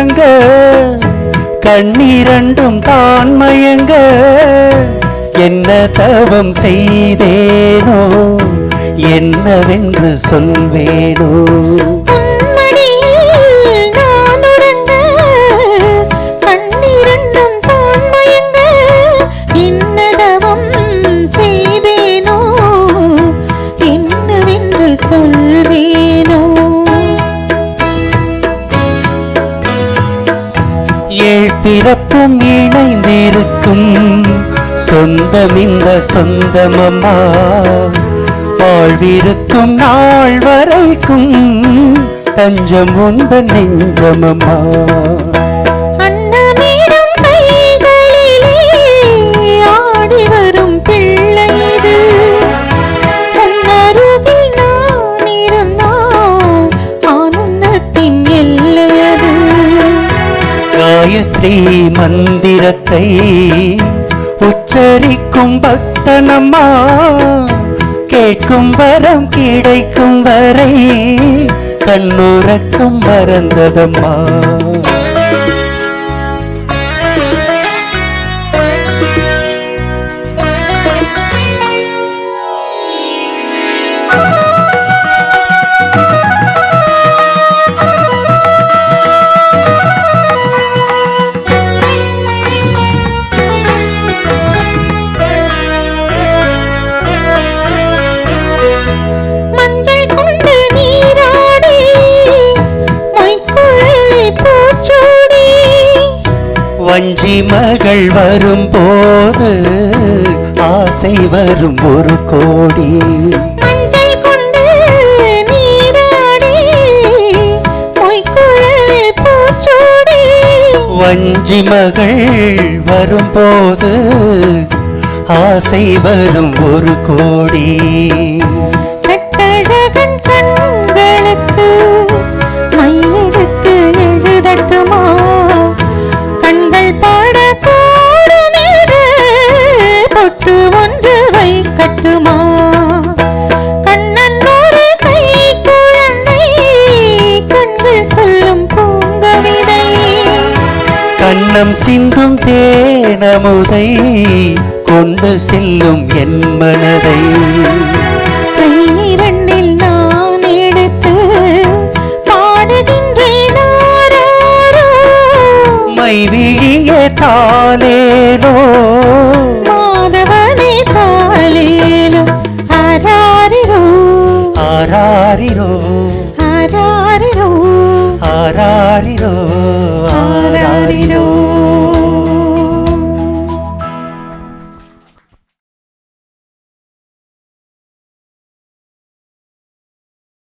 உறங்க கண்ணீரண்டும் தான் மயங்க என்ன தவம் செய்தேனோ என்னவென்று சொல்வேனோ பிறப்பும் இணைந்திருக்கும் சொந்தம் இந்த சொந்தமம்மா வாழ்விருக்கும் நாள் வரைக்கும் தஞ்சம் உந்த நெஞ்சமம்மா காயத்ரி மந்திரத்தை உச்சரிக்கும் பக்தனம்மா கேட்கும் வரம் கிடைக்கும் வரை கண்ணுறக்கம் மறந்ததம்மா வஞ்சி மகள் வரும்போது ஆசை வரும் ஒரு கோடி மஞ்சள் கொண்டு நீராடி மொய்க்குழல் பூச்சூடி வஞ்சி மகள் வரும்போது ஆசை வரும் ஒரு கோடி கட்டழகன் கண்களுக்கு மையெடுத்து எழுதட்டுமா பொட்டு ஒன்று வைக்கட்டுமா கண்ணன் ஒரு கை குழந்தை கண்கள் சொல்லும் பூங்கவிதை கண்ணம் சிந்தும் தேனமுதை கொண்டு செல்லும் என் மனதை